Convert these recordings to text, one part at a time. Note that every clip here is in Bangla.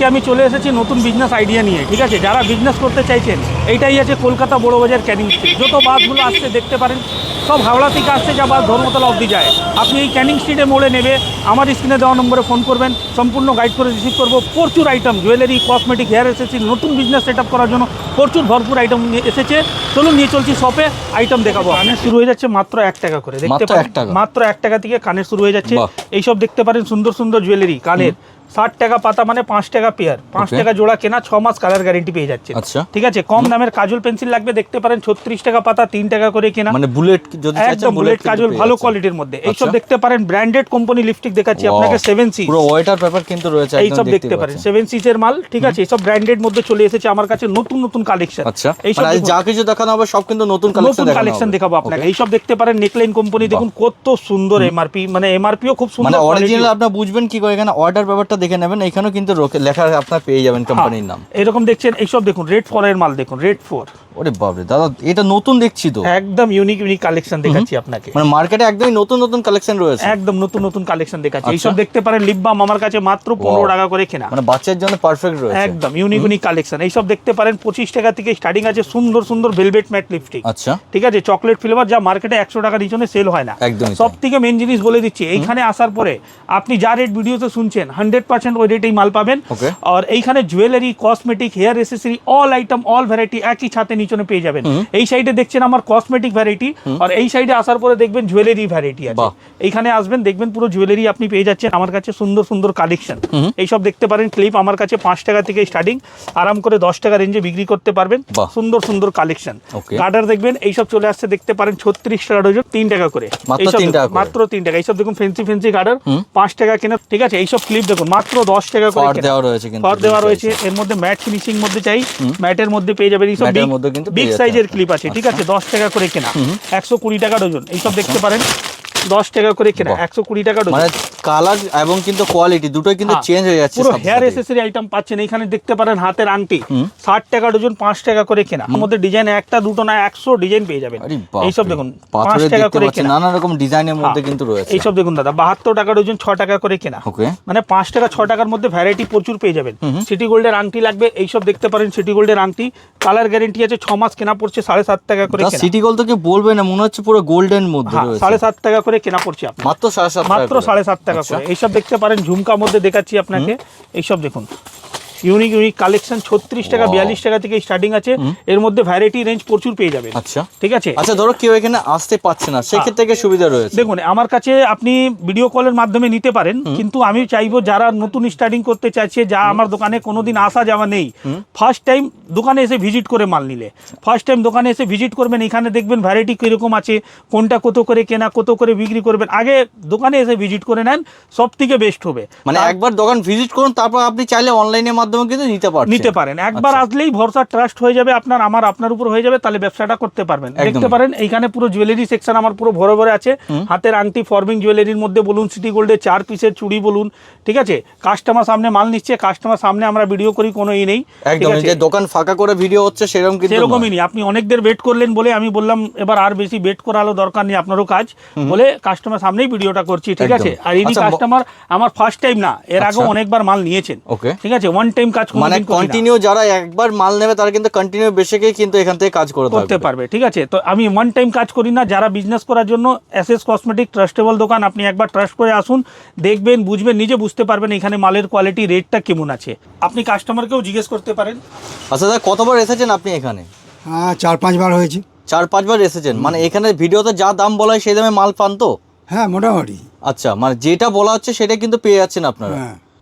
আজকে আমি চলে এসেছি নতুন বিজনেস আইডিয়া নিয়ে, ঠিক আছে। যারা বিজনেস করতে চাইছেন, এইটাই আছে কলকাতা বড় বাজার ক্যানিং স্ট্রিট। যত বাসগুলো আসছে দেখতে পারেন, সব হাওড়া থেকে আসছে, যা বাস ধর্মতলা অবধি যায়। আপনি এই ক্যানিং স্ট্রিটে মোড়ে নেবে, আমার স্ক্রিনে দেওয়া নম্বরে ফোন করবেন, সম্পূর্ণ গাইড করে রিসিভ করবো। প্রচুর item, jewellery, cosmetic, hair accessory, নতুন বিজনেস সেট আপ করার জন্য প্রচুর ভরপুর আইটেম এসেছে। চলুন নিয়ে চলছি শপে, আইটেম দেখাবো। কানের শুরু হয়ে যাচ্ছে মাত্র 1 টাকা করে, দেখতে পারেন। মাত্র 1 টাকা থেকে কানের শুরু হয়ে যাচ্ছে। এইসব দেখতে পারেন সুন্দর সুন্দর জুয়েলারি কানের, 60 টাকা পাতা, মানে 5 টাকা পেয়ার, 5 টাকা জোড়া কেনা, 6 মাস কালার গ্যারেন্টি পেয়ে যাচ্ছে। ঠিক আছে। কম দামের কাজল পেন্সিল লাগবে, দেখতে পারেন 36 টাকা পাতা, 3 টাকা করে কেনা, মানে বুলেট, যদি একদম বুলেট কাজল, ভালো কোয়ালিটির মধ্যে। এইসব দেখতে পারেন ব্র্যান্ডেড কোম্পানি লিপস্টিক দেখাচ্ছি আপনাকে, 7C, পুরো ওয়েটার পেপার কিন্তু রয়েছে, এইসব দেখতে পারেন 7C এর মাল, ঠিক আছে। এইসব ব্র্যান্ডেড মধ্যে চলে এসেছে আমার কাছে নতুন নতুন কালেকশন। আচ্ছা, এইসব যা কিছু দেখানো হবে সব কিন্তু নতুন কালেকশন দেখাবো আপনাকে। এইসব দেখতে পারেন নেকলাইন কোম্পানি, দেখুন কত সুন্দর এমআরপি, মানে এমআরপিও খুব সুন্দর, মানে অরিজিনাল। আপনারা বুঝবেন কি করে, এখানে অর্ডার পেপারটা দেখে নেবেন, এখানে কিন্তু লেখা আপনারা পেয়ে যাবেন কোম্পানির নাম। এরকম দেখছেন, এইসব দেখুন রেড 4 এর মাল, দেখুন রেড 4। ওরে বাপরে দাদা, এটা নতুন দেখছি তো, একদম ইউনিক কালেকশন দেখাচ্ছি আপনাকে। মানে মার্কেটে একদমই নতুন কালেকশন রয়েছে, একদম নতুন কালেকশন দেখাচ্ছি। এইসব দেখতে পারেন লিপ বাম, আমার কাছে মাত্র 15 টাকা করে কেনা, মানে বাচ্চার জন্য পারফেক্ট রয়েছে, একদম ইউনিক কালেকশন। এইসব দেখতে পারেন 25 টাকা থেকে স্টার্টিং আছে, সুন্দর সুন্দর ভেলভেট ম্যাট লিপস্টিক। আচ্ছা, ঠিক আছে, চকলেট ফ্লেভার, যা মার্কেটে 100 টাকা নিচে সেল হয় না। সব থেকে মেন জিনিস বলে দিচ্ছি, এইখানে আসার পরে আপনি যা রেট ভিডিওতে শুনছেন 100% ওই রেটেই মাল পাবেন। আর এইখানে jewellery, cosmetic, hair accessory, all item, all variety একই ছাতে নিচে পেয়ে যাবেন। এই সাইডে দেখছেন আমার কসমেটিক ভ্যারাইটি, আর এই সাইডে আসার পরে দেখবেন জুয়েলারি ভ্যারাইটি আছে। এইখানে আসবেন, দেখবেন পুরো জুয়েলারি আপনি পেয়ে যাচ্ছেন আমার কাছে, সুন্দর সুন্দর কালেকশন। এইসব দেখতে পারেন ক্লিপ, আমার কাছে 5 টাকা থেকে স্টার্টিং, আরাম করে 10 টাকা রেঞ্জে বিক্রি করতে পারবেন। সুন্দর সুন্দর কালেকশন। গার্ডার দেখবেন, এইসব চলে আসছে, দেখতে পারেন 36 টাকা ডজন, 3 টাকা করে, মাত্র 3 টাকা। এইসব দেখুন ফেন্সি গার্ডার, 5 টাকা কেনা, ঠিক আছে। এইসব ক্লিপ দেখুন মাত্র 10 টাকা করে দেওয়া রয়েছে। এর মধ্যে ম্যাট ফিনিশিং মধ্যে চাই, ম্যাটের মধ্যে পেয়ে যাবেন। এইসব বিগ সাইজের ক্লিপ আছে, ঠিক আছে, 10 টাকা করে কেনা, 120 টাকা ডজন। এইসব দেখতে পারেন 10 টাকা করে কেনা, 120 টাকা ডজন। মানে কালার এবং কিন্তু কোয়ালিটি দুটোই কিন্তু চেঞ্জ হয়ে যাচ্ছে। পুরো হেয়ার এসেসরি আইটেম পাচ্ছেন এখানে, দেখতে পারেন হাতের আংটি 60 টাকা ডজন, 5 টাকা করে কেনা। এর মধ্যে ডিজাইন একটা দুটো না 100 ডিজাইন পেয়ে যাবেন। এইসব দেখুন 5 টাকা করে কেনা, নানা রকম ডিজাইনের মধ্যে কিন্তু রয়েছে। এইসব দেখুন দাদা 72 টাকা ডজন, 6 টাকা করে কেনা। মানে 5 টাকা 6 টাকার মধ্যে ভ্যারাইটি প্রচুর পেয়ে যাবেন। সিটি গোল্ডের আংটি লাগবে, এইসব দেখতে পারেন সিটি গোল্ডের আংটি, কালার গ্যারেন্টি আছে, 6 মাস কেনা পড়ছে 7.5 টাকা করে কেনা। সিটি গোল্ড তো কি বলবে না, মনে হচ্ছে পুরো গোল্ডের মধ্যে রয়েছে। 7.5 টাকা করে কেনা পড়ছে আপনার, মাত্র 7.5 টাকা করে। এইসব দেখতে পারেন ঝুমকা মধ্যে দেখাচ্ছি আপনাকে। এইসব দেখুন ইউনিক কালেকশন, 36 টাকা 42 টাকা থেকে স্টার্টিং আছে। এর মধ্যে ভ্যারাইটি রেঞ্জ প্রচুর পেয়ে যাবেন। আচ্ছা, ঠিক আছে। আচ্ছা, ধরো কেউ এখানে আসতে পারছে না, সেক্ষেত্রে কি সুবিধা রয়েছে? দেখুন আমার কাছে আপনি ভিডিও কলের মাধ্যমে নিতে পারেন, কিন্তু আমি চাইবো যারা নতুন স্টার্টিং করতে চাইছে, যা আমার দোকানে কোনোদিন আসা যাওয়া নেই, ফার্স্ট টাইম দোকানে এসে ভিজিট করে মাল নিলে, ফার্স্ট টাইম দোকানে এসে ভিজিট করবেন, এখানে দেখবেন ভ্যারাইটি কিরকম আছে, কোনটা কত করে কেনা, কত করে বিক্রি করবেন। আগে দোকানে এসে ভিজিট করে নেন, সব থেকে বেস্ট হবে। মানে একবার দোকান ভিজিট করুন, তারপর আপনি চাইলে অনলাইনের মাধ্যমে কিন্তু নিতে পারেন। একবার আসলেই ভরসা, ট্রাস্ট হয়ে যাবে আপনার উপর হয়ে যাবে, তাহলে ব্যবসাটা করতে পারবেন। দেখতে পারেন এইখানে পুরো জুয়েলারি সেকশন আমার পুরো ভরে আছে। হাতের আংটি, ফর্মিং জুয়েলারির মধ্যে বলুন, সিটি গোল্ডের 4 পিসের চুড়ি বলুন, ঠিক আছে। কাস্টমার সামনে মাল নিচ্ছে, কাস্টমার সামনে আমরা ভিডিও করি, কোনো নেই। একদম যে দোকান ফাঁকা করে ভিডিও হচ্ছে সেরকমই নেই। আপনি অনেকদের ওয়েট করলেন বলে আমি বললাম এবার আর বেশি ওয়েট করালো দরকার নেই, আপনারও কাজ বলে কাস্টমার সামনেই ভিডিওটা করছি, ঠিক আছে। আর ইনি কাস্টমার আমার ফার্স্ট টাইম না, এর আগে অনেকবার মাল নিয়েছেন, ঠিক আছে। ওয়ান টাইম কাজ মানে কন্টিনিউ, যারা একবার মাল নেবে তারা কিন্তু কন্টিনিউ বেসিকেই কিন্তু এখান থেকে কাজ করতে পারবে, ঠিক আছে। তো আমি ওয়ান টাইম কাজ করি না, যারা বিজনেস করার জন্য এসএস কসমেটিক ট্রাস্টেবল দোকান, আপনি একবার ট্রাস্ট করে আসুন, দেখবেন, বুঝবেন, নিজে বুঝতে পারবেন এখানে মালের কোয়ালিটি, রেটটা কেমন আছে। আপনি কাস্টমারকেও জিজ্ঞেস করতে পারেন। আচ্ছা দাদা, কতবার এসেছেন আপনি এখানে? 4-5 বার হয়েছে। 4-5 বার এসেছেন, মানে এখানে ভিডিওতে যা দাম বলা হয় সেই দামে মাল পান তো? হ্যাঁ, মোটামুটি। আচ্ছা, মানে যেটা বলা হচ্ছে সেটা কিন্তু পেয়ে যাচ্ছেন আপনারা।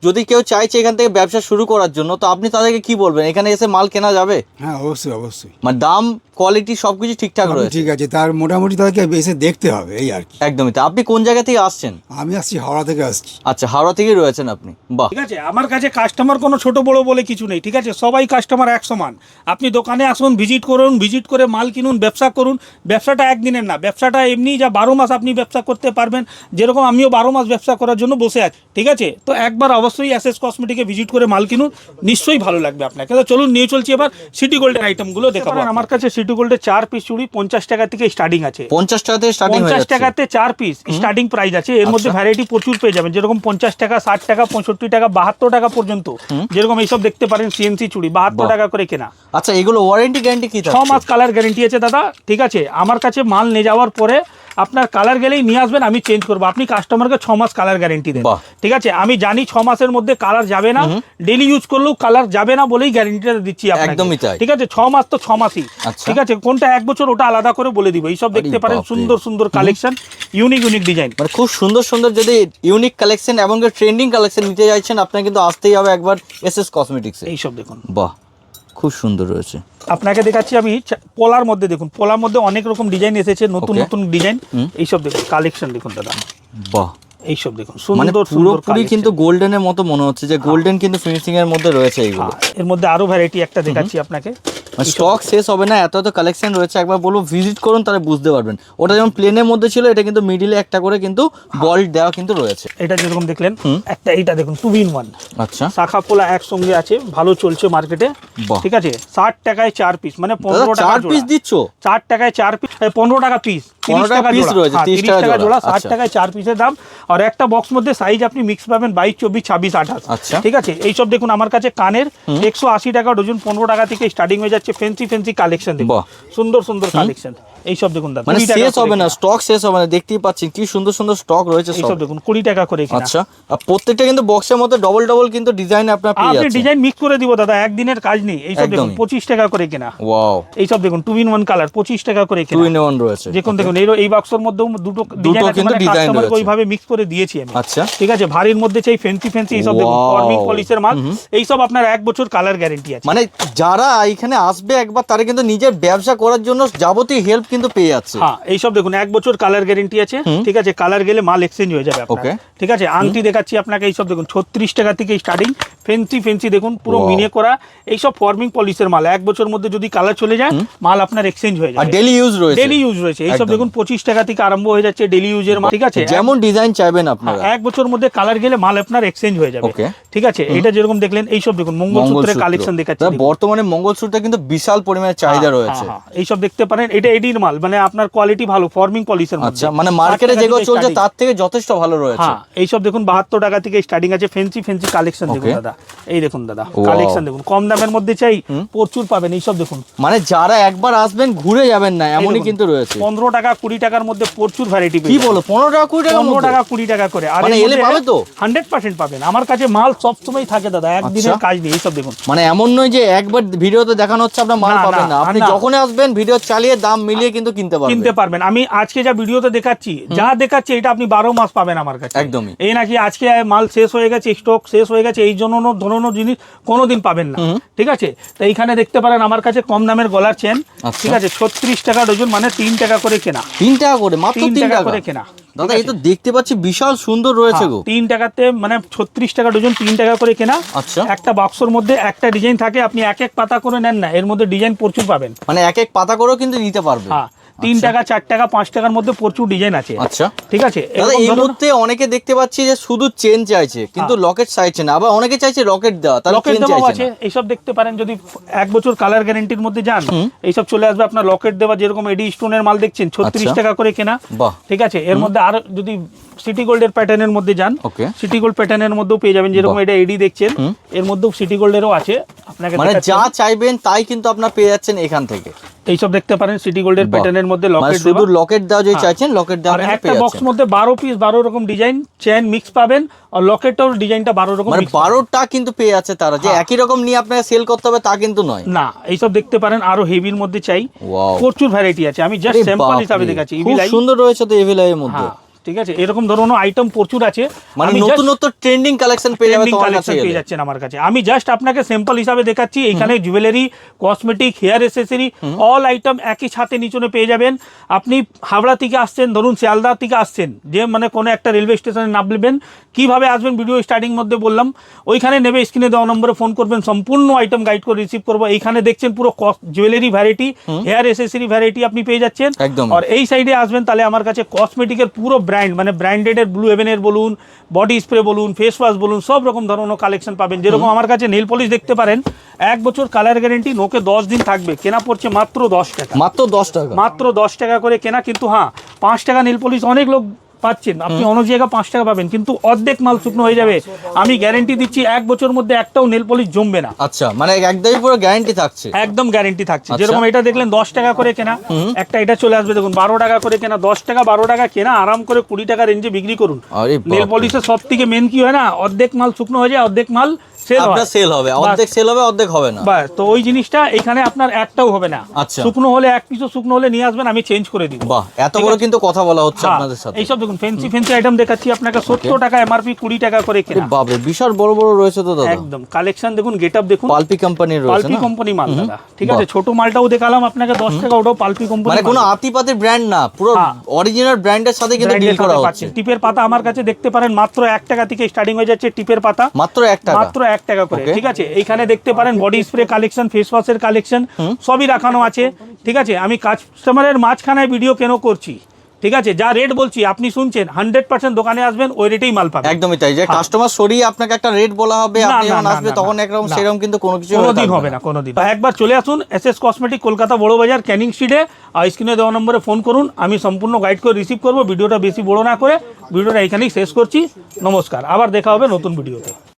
যদি কেউ চাইছে এখান থেকে ব্যবসা শুরু করার জন্য, তো আপনি তাদেরকে কি বলবেন, এখানে এসে মাল কেনা যাবে? হ্যাঁ, অবশ্যই। মানে দাম, কোয়ালিটি সবকিছু ঠিকঠাক রয়েছে? ঠিক আছে, তার মোটামুটি তাদেরকে এসে দেখতে হবে, এই আর কি। একদমই। তো আপনি কোন জায়গা থেকে আসছেন? আমি আসছি হাওড়া থেকে আসছি। আচ্ছা, হাওড়া থেকেই রয়েছেন আপনি, বাহ। ঠিক আছে, আমার কাছে কাস্টমার কোনো ছোট বড় বলে কিছু নেই, ঠিক আছে, সবাই কাস্টমার এক সমান। আপনি দোকানে আসুন, ভিজিট করুন, ভিজিট করে মাল কিনুন, ব্যবসা করুন। ব্যবসাটা একদিনের না, ব্যবসাটা এমনি যা 12 মাস আপনি ব্যবসা করতে পারবেন, যেরকম আমিও 12 মাস ব্যবসা করার জন্য বসে আছি, ঠিক আছে। তো একবার অবশ্যই এসএস কসমেটিকে ভিজিট করে মাল কিনুন, নিশ্চয়ই ভালো লাগবে আপনাকে। তো চলুন নিয়ে চলছি এবার সিটি গোল্ডের আইটেমগুলো দেখাবো। আমার কাছে সিটি সিটি গোল্ডের 4 পিস চুড়ি 50 টাকা থেকে স্টার্টিং আছে। 50 টাকা থেকে স্টার্টিং হয়ে 50 যাচ্ছে। টাকাতে 4 পিস স্টার্টিং প্রাইস আছে। এর মধ্যে ভ্যারাইটি প্রচুর পেয়ে যাবেন, যেরকম 50 টাকা, 60 টাকা, 65 টাকা, 72 টাকা পর্যন্ত। যেরকম এইসব দেখতে পারেন সিএনসি চুড়ি 72 টাকা করে কেনা। আচ্ছা, এগুলো ওয়ারেন্টি গ্যারান্টি কি 6 থাকছে? মাস কালার গ্যারান্টি আছে দাদা। ঠিক আছে, আমার কাছে মাল নিয়ে যাওয়ার পরে আপনার কালার গেলেই নিয়ে আসবেন, আমি চেঞ্জ করবো। আপনি কাস্টমারকে 6 মাস কালার গ্যারান্টি দেন। বাহ। ঠিক আছে, আমি জানি 6 মাসের মধ্যে কালার যাবে না, ডেলি ইউজ করলেও কালার যাবে না বলেই গ্যারান্টিটা দিচ্ছি আপনাকে। একদমই তাই। ঠিক আছে, 6 মাস তো 6 মাসই। আচ্ছা। ঠিক আছে, কোনটা 1 বছর ওটা আলাদা করে বলে দিব। এইসব দেখতে পারেন বাপরে। সুন্দর সুন্দর কালেকশন, ইউনিক ইউনিক ডিজাইন। মানে খুব সুন্দর সুন্দর যদি ইউনিক কালেকশন এবং ট্রেন্ডিং কালেকশন নিতে চাইছেন, আপনার কিন্তু আসতেই হবে একবার এসএস কসমেটিক্স। এইসব দেখুন, বাহ, খুব সুন্দর রয়েছে। আপনাকে দেখাচ্ছি আমি পোলার মধ্যে। দেখুন পোলার মধ্যে অনেক রকম ডিজাইন এসেছে, নতুন Okay. নতুন ডিজাইন। এইসব দেখুন কালেকশন দেখুন দাদা, বাহ, এইসব দেখুন মানে সুন্দর সুন্দর পুরোপুরি collection। কিন্তু গোল্ডেনের মতো মনে হচ্ছে যে গোল্ডেন কিন্তু ফিনিশিং এর মধ্যে রয়েছে এইগুলো। এর মধ্যে আরো ভ্যারাইটি একটা দেখাচ্ছি আপনাকে। মানে স্টক শেষ হবে না, এত এত কালেকশন রয়েছে। একবার বলবো ভিজিট করুন, তাহলে বুঝতে পারবেন। ওটা যেমন প্লেনের মধ্যে ছিল, এটা কিন্তু মিডিলে একটা করে কিন্তু বল দেওয়া কিন্তু রয়েছে। এটা যেরকম দেখলেন একটা, এইটা দেখুন 2 in 1 আচ্ছা, শাখা পোলা একসঙ্গে আছে, ভালো চলছে মার্কেটে। বাহ। ঠিক আছে, 60 টাকায় 4 পিস, মানে 15 টাকা 4 পিস দিচ্ছ? 4 টাকায় 4 পিস, 15 টাকা পিস, 15 টাকা piece রয়েছে, 30 টাকা জোড়া, জোড়া। 60 আচ্ছা। টাকায় 4 পিসের দাম। আর একটা বক্স মধ্যে সাইজ আপনি মিক্স পাবেন 22, 24, 26, 28। আচ্ছা। ঠিক আছে, এইসব দেখুন আমার কাছে কানের 180 টাকা ডজন, 15 টাকা থেকে স্টার্টিং হয়ে যাচ্ছে। ফ্যান্সি ফ্যান্সি কালেকশন দেখুন, বাহ। সুন্দর সুন্দর কালেকশন। এইসব দেখুন দাদা, মানে 20 টাকা শেষ করে হবে না, কেনা। স্টক শেষ হবে না। দেখতেই পাচ্ছেন কি সুন্দর সুন্দর স্টক রয়েছে সব। এইসব দেখুন 20 টাকা করে কেনা। আচ্ছা, আর প্রত্যেকটা কিন্তু বক্সের মধ্যে ডবল ডবল কিন্তু ডিজাইন আপনার পেয়ে আপনি যাচ্ছেন। ডিজাইন মিক্স করে দিব দাদা, একদিনের কাজ নেই। এইসব দেখুন একদমই। 25 টাকা করে কেনা। ওয়াও, এইসব দেখুন 2 in 1 কালার 25 টাকা করে 2 কেনা। in 1 রয়েছে। দেখুন দেখুন এই বাক্সের মধ্যেও দুটো ডিজাইন আছে, কিন্তু মানে design কাস্টমারকে রয়েছে। ওইভাবে মিক্স করে দিয়েছি আমি। আচ্ছা। ঠিক আছে, ভারীর মধ্যে চাই ফ্যান্সি ফ্যান্সি, এইসব দেখুন Wow. ফর্মিং পলিশের মাল। এইসব আপনার 1 বছর কালার গ্যারান্টি আছে। মানে যারা এখানে আসবে একবার, তারা কিন্তু নিজের ব্যবসা করার জন্য যাবতীয় হেল্প কিন্তু পেয়ে যাচ্ছে। হ্যাঁ, এইসব দেখুন 1 বছর কালার গ্যারান্টি আছে। ঠিক আছে, কালার গেলে মাল এক্সচেঞ্জ হয়ে যাবে আপনার। Okay. ঠিক আছে, আংটি দেখাচ্ছি আপনাকে। এইসব দেখুন 36 টাকা থেকে স্টার্টিং, ফ্যান্সি ফ্যান্সি দেখুন পুরো Wow. মিনে করা। এইসব ফর্মিং পলিশের মাল 1 বছর মধ্যে যদি কালার চলে যায়, মাল আপনার এক্সচেঞ্জ হয়ে আর যাবে। ডেলি ইউজ রয়েছে। ডেলি ইউজ রয়েছে। এইসব একদম। দেখুন 25 টাকা থেকে আরম্ভ হয়ে যাচ্ছে ডেলি ইউজের মাল। ঠিক আছে, যেমন ডিজাইন চাইবেন আপনারা। 1 বছর মধ্যে কালার গেলে মাল আপনার এক্সচেঞ্জ হয়ে যাবে। Okay. ঠিক আছে, এটা যেরকম দেখলেন এইসব দেখুন মঙ্গলসূত্রের কালেকশন দেখাচ্ছি। দাদা, বর্তমানে মঙ্গলসূত্রে কিন্তু বিশাল পরিমাণে চাহিদা রয়েছে। এইসব দেখতে পারেন, এটা এডির মাল, মানে আপনার কোয়ালিটি ভালো, ফর্মিং পলিশের মধ্যে। আচ্ছা, মানে মার্কেটে যেগুলো চলছে তার থেকে যথেষ্ট ভালো রয়েছে। হ্যাঁ, এইসব দেখুন 72 টাকা থেকে স্টার্টিং আছে। ফ্যান্সি ফ্যান্সি কালেকশন দেখুন Okay. দাদা, এই দেখুন দাদা Wow. কালেকশন দেখুন, কম দামের মধ্যে চাই প্রচুর পাবেন। এইসব দেখুন মানে যারা একবার আসবেন ঘুরে যাবেন না, এমনই কিন্তু রয়েছে। 15 টাকা 20 টাকার মধ্যে প্রচুর ভ্যারাইটি। কি বলো, 15 টাকা 20 টাকা 15 টাকা 20 টাকা করে। আর মানে এর এলে মধ্যে পাবে তো? 100% পাবেন। আমার কাছে মাল সবসময় থাকে দাদা, একদিনের আচ্ছা। কাজ নেই। এইসব দেখুন, মানে এমন নয় যে একবার ভিডিওতে দেখানো হচ্ছে আপনার মাল না, পাবেন না, না। আপনি না। যখন আসবেন ভিডিও চালিয়ে দাম মিলিয়ে কিন্তু কিনতে কিনতে পারবেন। পারবেন। আমি আজকে যা ভিডিওতে দেখাচ্ছি, যা দেখাচ্ছি এটা আপনি 12 মাস পাবেন আমার কাছে। একদমই। এই নাকি আজকে মাল শেষ হয়ে গেছে, স্টক শেষ হয়ে গেছে, এই জন্য ধরনের জিনিস কোনোদিন পাবেন না। ঠিক আছে, তো এইখানে দেখতে পারেন আমার কাছে কম দামের গলার চেন। আচ্ছা। ঠিক আছে, 36 টাকা ডজন, মানে 3 টাকা করে কেনা। 3 টাকা করে, মাত্র 3 3 টাকা টাকা করে কেনা। দাদা, এই তো দেখতে পাচ্ছি বিশাল সুন্দর রয়েছে গো। 3 টাকাতে, মানে 36 টাকা ডজন, 3 টাকা করে কেনা। আচ্ছা। একটা বাক্সর মধ্যে একটা ডিজাইন থাকে, আপনি এক এক পাতা করে নেন না, এর মধ্যে ডিজাইন প্রচুর পাবেন। মানে এক এক পাতা করেও কিন্তু নিতে পারবে। হ্যাঁ, 3 টাকা 4 টাকা 5 টাকার মধ্যে প্রচুর ডিজাইন আছে। আচ্ছা। ঠিক আছে, দাদা, এরকম এই ধরুন- মুহূর্তে অনেকে দেখতে পাচ্ছি যে শুধু চেন চাইছে, কিন্তু লকেট চাইছে না। আবার অনেকে চাইছে লকেট দেওয়া, তাহলে লকেট চেন দেওয়া চাইছে আছে। না। এইসব দেখতে পারেন, যদি 1 বছর কালার গ্যারান্টির মধ্যে যান, এইসব চলে আসবে আপনার লকেট দেওয়া। যেরকম এডি স্টোনের মাল দেখছেন 36 আচ্ছা। টাকা করে কেনা। বাহ। ঠিক আছে, এর মধ্যে আর যদি সিটি গোল্ডের প্যাটার্নের মধ্যে যান, Okay. সিটি গোল্ড প্যাটার্নের মধ্যেও পেয়ে যাবেন। যেরকম বাহ। এটা এডি দেখছেন, এর মধ্যেও সিটি গোল্ডেরও আছে। আপনাকে মানে দেখাচ্ছি। যা চাইবেন তাই কিন্তু আপনার পেয়ে যাচ্ছেন এখান থেকে। এইসব দেখতে পারেন সিটি গোল্ডের বাহ। প্যাটার্নের মধ্যে মানে লকেট শুধু দেওয়া। লকেট দেওয়া যদি হ্যাঁ। চাইছেন, লকেট দেওয়া আর কিন্তু একটা পেয়ে বক্স যাচ্ছেন। মধ্যে 12 পিস 12 রকম ডিজাইন চেন মিক্স পাবেন, আর লকেটের ডিজাইনটা 12 রকম মানে mix পাবেন। 12টা কিন্তু পেয়ে যাচ্ছে তারা, যে হ্যাঁ। একই রকম নিয়ে আপনাকে সেল করতে হবে তা কিন্তু নয়। না, এইসব দেখতে পারেন আরো হেভির মধ্যে চাই। Wow. প্রচুর ভ্যারাইটি আছে, আমি জাস্ট আরে স্যাম্পল বাপরে, হিসাবে দেখাচ্ছি। খুব ইভিলাই, সুন্দর রয়েছে তো এভিলাই এর মধ্যে। হ্যাঁ, ঠিক আছে, এরকম ধরনের আইটেম প্রচুর আছে। মানে আমি নতুন just নতুন ট্রেন্ডিং কালেকশন পেয়ে যাবে trending তোমার collection কাছে পেয়ে এলে। যাচ্ছেন আমার কাছে। আমি জাস্ট আপনাকে স্যাম্পল হিসাবে দেখাচ্ছি। এখানে jewellery, cosmetic, hair accessory, all item একই সাথে নিচনে পেয়ে যাবেন। আপনি হাওড়া থেকে আসছেন, ধরুন শিয়ালদা থেকে আসছেন, যে মানে কোনো একটা রেলওয়ে স্টেশনে নামবেন, কিভাবে আসবেন ভিডিও স্টার্টিং মধ্যে বললাম, ওইখানে নেবে, স্ক্রিনে দেওয়া নম্বরে ফোন করবেন, সম্পূর্ণ আইটেম গাইড করে রিসিভ করবো। এইখানে দেখছেন পুরো jewellery variety, hair accessory variety আপনি পেয়ে যাচ্ছেন। একদম। আর এই সাইডে আসবেন, তাহলে আমার কাছে কসমেটিকের পুরো ব্র্যান্ড ব্র্যান্ড মানে ব্র্যান্ডেডের ব্লু হেভেনের বলুন, বডি স্প্রে বলুন, ফেস ওয়াশ বলুন, সব রকম ধরনের কালেকশন পাবেন। যেরকম আমার কাছে নেল পলিশ দেখতে পারেন, 1 বছর কালার গ্যারেন্টি, নোকে 10 দিন থাকবে, কেনা পড়ছে মাত্র 10 টাকা, মাত্র 10 টাকা, মাত্র 10 টাকা করে কেনা। কিন্তু হ্যাঁ, 5 টাকা নেল পলিশ অনেক লোক পাচ্ছেন, আপনি অন্য জায়গায় 5 টাকা পাবেন, কিন্তু অর্ধেক মাল শুকনো হয়ে যাবে। আমি গ্যারেন্টি দিচ্ছি 1 বছর মধ্যে একটাও নেল পলিশ জমবে না। আচ্ছা, মানে একদমই পুরো গ্যারান্টি থাকছে, একদম গ্যারেন্টি থাকছে। যেরকম এটা দেখলেন 10 টাকা করে কেনা, একটা এটা চলে আসবে দেখুন 12 টাকা করে কেনা। 10 টাকা 12 টাকা কেনা, আরাম করে 20 টাকা রেঞ্জে বিক্রি করুন। নেল পলিশের সব থেকে মেন কি হয় না, অর্ধেক মাল শুকনো হয়ে যায়, অর্ধেক মাল সেল হবে, অর্ধেক সেল হবে, অর্ধেক হবে না। বাস, তো ওই জিনিসটা এখানে আপনার একটাও হবে না। আচ্ছা, শুকনো হলে এক পিসও শুকনো হলে নিয়ে আসবেন, আমি চেঞ্জ করে দিব। বাহ, এত বড় কিন্তু কথা বলা হচ্ছে আপনাদের সাথে। এইসব দেখুন ফেন্সি আইটেম দেখাচ্ছি আপনাকে, 70 টাকা এমআরপি, 20 টাকা করে কেনা। বাপ রে, বিশাল বড় বড় রয়েছে তো দাদা। একদম কালেকশন দেখুন, গেটআপ দেখুন, পালপি কোম্পানির রয়েছে, পালপি কোম্পানি মাল দাদা। ঠিক আছে, ছোট মালটাও দেখালাম আপনাকে 10 টাকা, ওটাও পালপি কোম্পানি, মানে কোনো আতিপাতি ব্র্যান্ড না, পুরো অরিজিনাল ব্র্যান্ডের সাথে কিন্তু ডিল করা হচ্ছে। টিপের পাতা আমার কাছে দেখতে পারেন মাত্র 1 টাকা থেকে স্টার্টিং হয়ে যাচ্ছে টিপের পাতা, মাত্র 1 টাকা, মাত্র 1 টাকা করে। ঠিক আছে, এইখানে দেখতে পারেন বডি স্প্রে কালেকশন, ফেস ওয়াশের কালেকশন সবই রাখানো আছে। ঠিক আছে, আমি কাস্টমারের মাঝখানে ভিডিও কেন করছি? ঠিক আছে, যা রেট বলছি আপনি শুনছেন, 100% দোকানে আসবেন ওই রেটেই মাল পাবেন। একদমই তাই, যে কাস্টমার সরিয়ে আপনাকে একটা রেট বলা হবে, আপনি যখন আসবে তখন একরকম, সেরকম কিন্তু কোনো কিছু কোনোদিন হবে না, কোনোদিন। একবার চলে আসুন এসএস কসমেটিক, কলকাতা বড় বাজার, ক্যানিং স্ট্রিটে, আর স্ক্রিনে দেওয়া নম্বরে ফোন করুন, আমি সম্পূর্ণ গাইড করে রিসিভ করবো। ভিডিওটা বেশি বড় না করে ভিডিওটা এখানেই শেষ করছি। নমস্কার, আবার দেখা হবে নতুন ভিডিওতে।